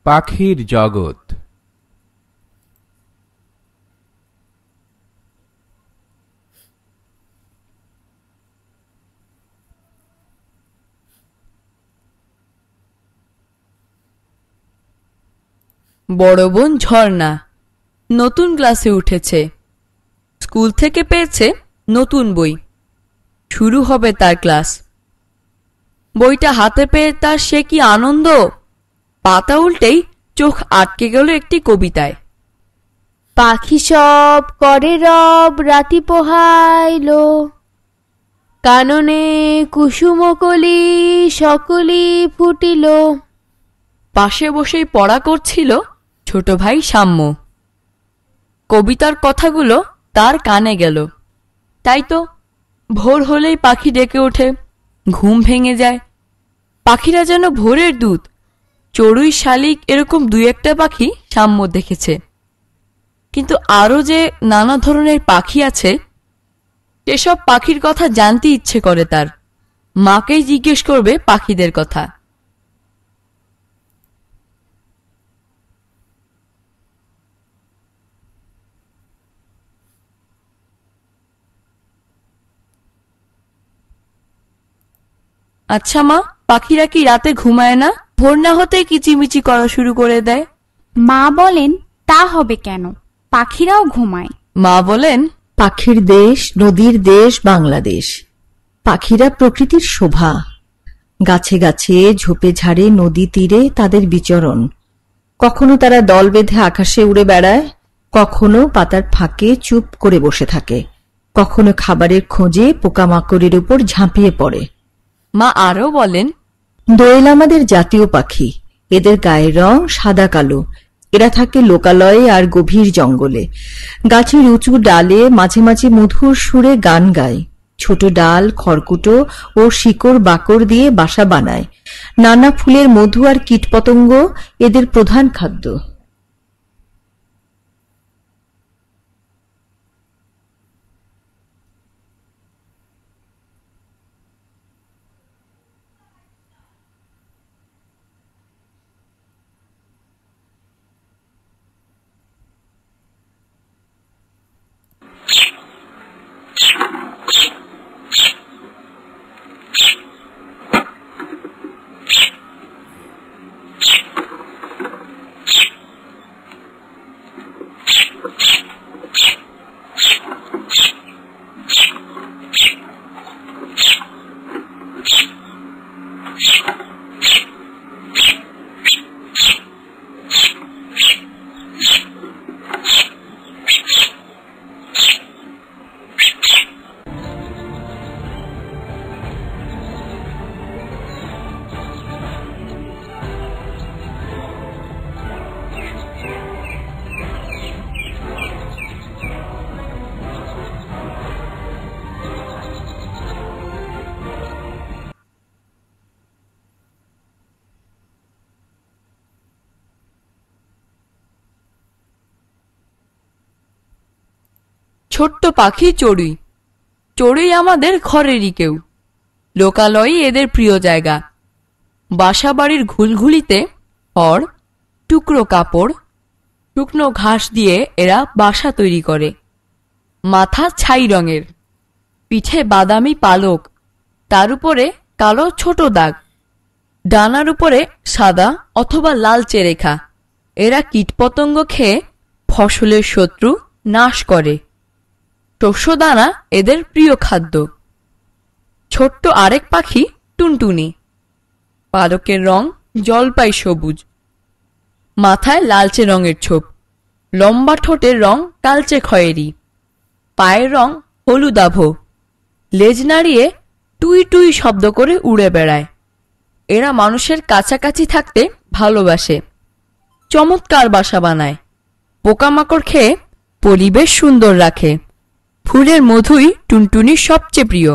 পাখির জগৎ। বড় বোন ঝর্ণা নতুন ক্লাসে উঠেছে। স্কুল থেকে পেয়েছে নতুন বই। শুরু হবে তার ক্লাস। বইটা হাতে পেয়ে তার সে কি আনন্দ! পাতা উল্টেই চোখ আটকে গেল একটি কবিতায়। পাখি সব করে রব রাতি পোহাইল, কাননে কুসুমকলি সকলি ফুটিল। পাশে বসেই পড়া করছিল ছোট ভাই সাম্য। কবিতার কথাগুলো তার কানে গেল। তাই তো ভোর হলেই পাখি ডেকে ওঠে, ঘুম ভেঙে যায়। পাখিরা যেন ভোরের দূত। চড়ুই, শালিক এরকম দুই একটা পাখি সাম্য দেখেছে। কিন্তু আরও যে নানা ধরনের পাখি আছে, এসব পাখির কথা জানতে ইচ্ছে করে তার। মাকেই জিজ্ঞেস করবে পাখিদের কথা। আচ্ছা মা, পাখিরা কি রাতে ঘুমায় না? ভোর না হতেই কিচিমিচি করা শুরু করে দেয়। মা বলেন, তা হবে কেন, পাখিরাও ঘুমায়। মা বলেন, পাখির দেশ, নদীর দেশ বাংলাদেশ। পাখিরা প্রকৃতির শোভা। গাছে গাছে, ঝোপে ঝাড়ে, নদী তীরে তাদের বিচরণ। কখনো তারা দল বেঁধে আকাশে উড়ে বেড়ায়, কখনো পাতার ফাঁকে চুপ করে বসে থাকে, কখনো খাবারের খোঁজে পোকামাকড়ের উপর ঝাঁপিয়ে পড়ে। মা আরও বলেন, দোয়েল আমাদের জাতীয় পাখি। এদের গায়ের রং সাদা কালো। এরা থাকে লোকালয়ে আর গভীর জঙ্গলে। গাছের উঁচু ডালে মাঝে মাঝে মধুর সুরে গান গায়। ছোট ডাল, খড়কুটো ও শিকড় বাকড় দিয়ে বাসা বানায়। নানা ফুলের মধু আর কীটপতঙ্গ এদের প্রধান খাদ্য। ছোট্ট পাখি চড়ুই। চড়ুই আমাদের ঘরেরই কেউ। লোকালয়ই এদের প্রিয় জায়গা। বাসা বাড়ির ঘুলঘুলিতে খড়, টুকরো কাপড়, শুকনো ঘাস দিয়ে এরা বাসা তৈরি করে। মাথা ছাই রঙের, পিঠে বাদামি পালক, তার উপরে কালো ছোট দাগ, ডানার উপরে সাদা অথবা লালচে রেখা। এরা কীটপতঙ্গ খেয়ে ফসলের শত্রু নাশ করে। শস্যদানা এদের প্রিয় খাদ্য। ছোট্ট আরেক পাখি টুনটুনি। পালকের রং জলপাই সবুজ, মাথায় লালচে রঙের ছোপ, লম্বা ঠোঁটের রং কালচে খয়েরি, পায়ের রং হলুদাভ, লেজ নাড়িয়ে টুই টুই শব্দ করে উড়ে বেড়ায়। এরা মানুষের কাছাকাছি থাকতে ভালোবাসে। চমৎকার বাসা বানায়। পোকামাকড় খেয়ে পরিবেশ সুন্দর রাখে। ফুলের মধুই টুনটুনির সবচেয়ে প্রিয়।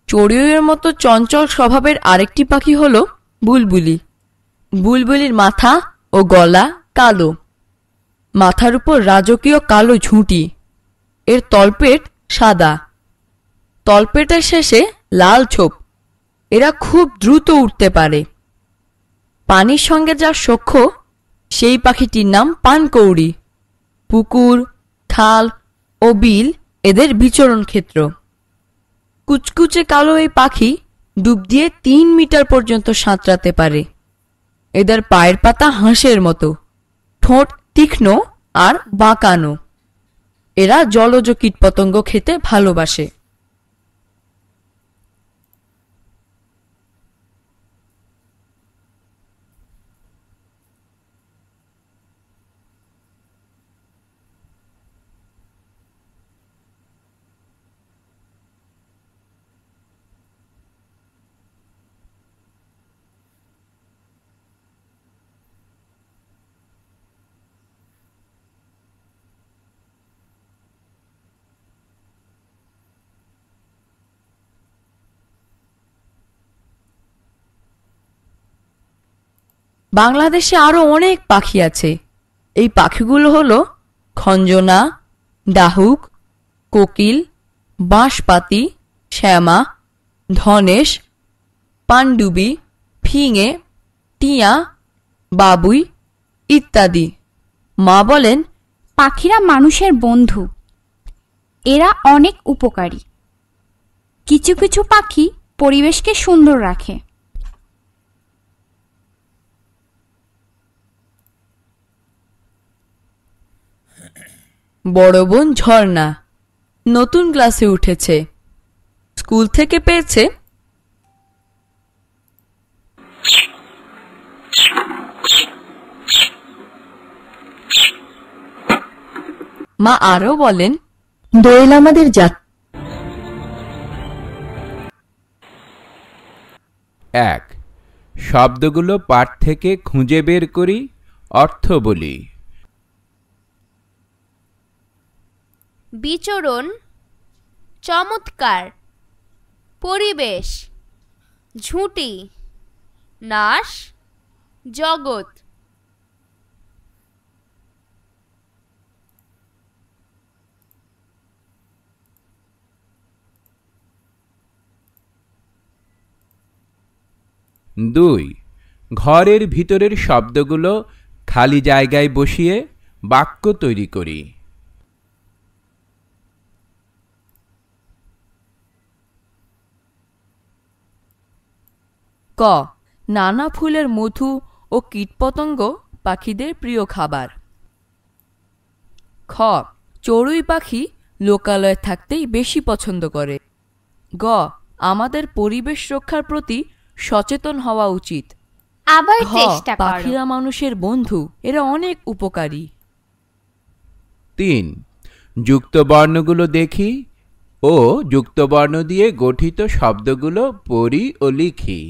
চড়ুইয়ের মতো চঞ্চল স্বভাবের আরেকটি পাখি হলো বুলবুলি। বুলবুলির মাথা ও গলা কালো, মাথার উপর রাজকীয় কালো ঝুঁটি, এর তলপেট সাদা, তলপেটের শেষে লাল ছোপ। এরা খুব দ্রুত উঠতে পারে। পানির সঙ্গে যার সখ্য সেই পাখিটির নাম পানকৌড়ি। পুকুর, খাল ও বিল এদের বিচরণ ক্ষেত্র। কুচকুচে কালো এই পাখি ডুব দিয়ে 3 মিটার পর্যন্ত সাঁতরাতে পারে। এদের পায়ের পাতা হাঁসের মতো, ঠোঁট তীক্ষ্ণ আর বাঁকানো। এরা জলজ কীটপতঙ্গ খেতে ভালোবাসে। বাংলাদেশে আরো অনেক পাখি আছে। এই পাখিগুলো হলো খঞ্জনা, ডাহুক, কোকিল, বাঁশপাতি, শ্যামা, ধনেশ, পানডুবি, ফিঙে, টিয়া, বাবুই ইত্যাদি। মা বলেন, পাখিরা মানুষের বন্ধু। এরা অনেক উপকারী। কিছু কিছু পাখি পরিবেশকে সুন্দর রাখে। বড় বোন ঝর্ণা নতুন ক্লাসে উঠেছে। স্কুল থেকে পেয়েছে মা আরো বলেন, দোয়েল আমাদের জাত। 1. শব্দগুলো পাঠ থেকে খুঁজে বের করি, অর্থ বলি। বিচরণ, চমৎকার, পরিবেশ, ঝুঁটি, নাশ, জগৎ। দুই, ঘরের ভিতরের শব্দগুলো খালি জায়গায় বসিয়ে বাক্য তৈরি করি। ক, নানা ফুলের মধু ও কীটপতঙ্গ পাখিদের প্রিয় খাবার। খ, চড়ুই পাখি লোকালয়ে থাকতেই বেশি পছন্দ করে। গ, আমাদের পরিবেশ রক্ষার প্রতি সচেতন হওয়া উচিত। আবার ঘ, চেষ্টা করো। পাখিরা মানুষের বন্ধু, এরা অনেক উপকারী। 3, যুক্ত বর্ণগুলো দেখি ও যুক্ত বর্ণ দিয়ে গঠিত শব্দগুলো পড়ি ও লিখি।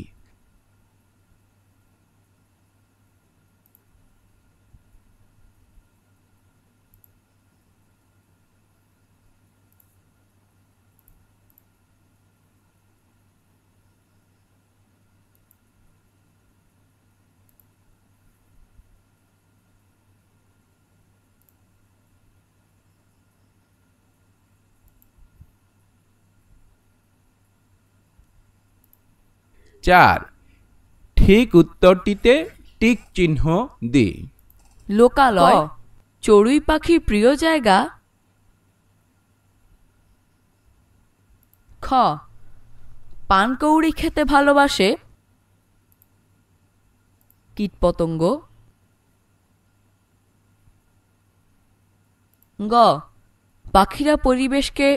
চার, ঠিক উত্তরটিতে টিক চিহ্ন দি। লোকালয়, চড়ুই পাখির প্রিয় জায়গা। খ, পানকৌড়ি খেতে ভালোবাসে। কীটপতঙ্গ। গ, পাখিরা পরিবেশকে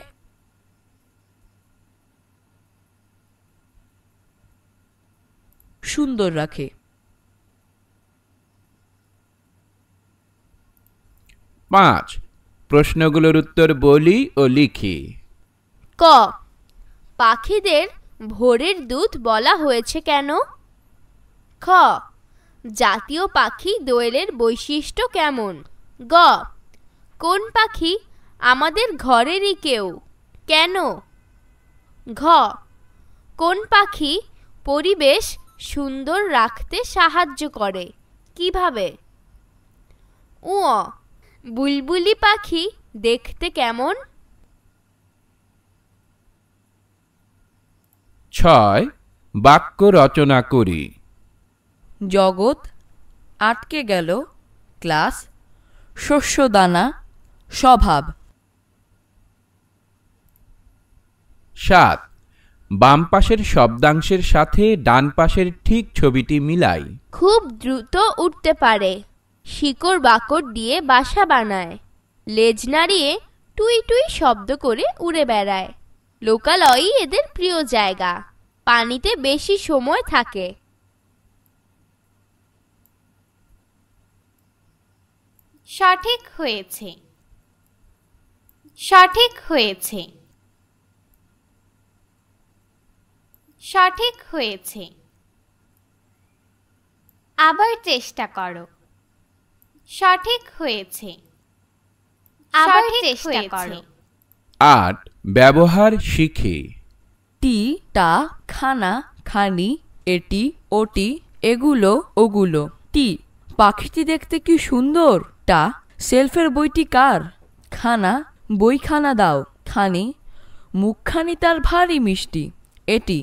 সুন্দর রাখে। 5, প্রশ্নগুলোর উত্তর বলি ও লিখি। ক, পাখিদের ভোরের দুধ বলা হয়েছে কেন? খ, জাতীয় পাখি দোয়েলের বৈশিষ্ট্য কেমন? গ, কোন পাখি আমাদের ঘরেরই কেউ, কেন? ঘ, কোন পাখি পরিবেশ সুন্দর রাখতে সাহায্য করে কিভাবে? বুলবুলি পাখি দেখতে কেমন? 6 বাক্য রচনা করি। জগৎ আটকে গেল, ক্লাস, শস্যদানা, স্বভাব। 7 বাম পাশের শব্দাংশের সাথে ডান পাশের ঠিক ছবিটি মিলাই। খুব দ্রুত উঠতে পারে, শিকড় বাকড় দিয়ে বাসা বানায়, লেজ নাড়িয়ে টুই টুই শব্দ করে উড়ে বেড়ায়। লোকালয়ই এদের প্রিয় জায়গা, পানিতে বেশি সময় থাকে। সঠিক হয়েছে, সঠিক হয়েছে, সঠিক হয়েছে। আবার চেষ্টা করো। সঠিক হয়েছে, আবার চেষ্টা করো। 8 ব্যবহার শিখি। টি, টা, খানা, খানি, এটি, ওটি, এগুলো, ওগুলো। টি, পাখিটি দেখতে কি সুন্দর। টা, সেলফের বইটি কার। খানা, বইখানা দাও। খানি, মুখখানি তার ভারী মিষ্টি। এটি,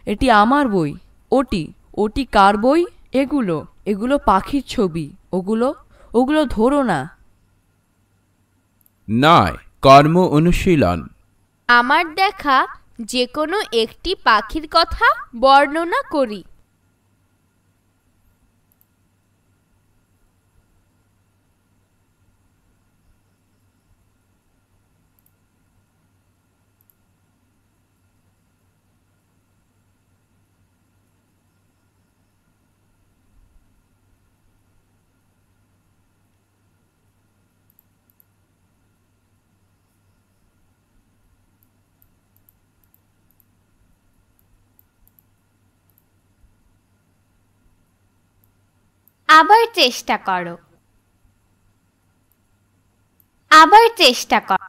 এটি আমার বই। ওটি, ওটি কার বই। এগুলো, এগুলো পাখির ছবি। ওগুলো, ওগুলো ধরো না। 9 কর্ম অনুশীলন। আমার দেখা যে কোনো একটি পাখির কথা বর্ণনা করি। আবার চেষ্টা করো। আবার চেষ্টা করো।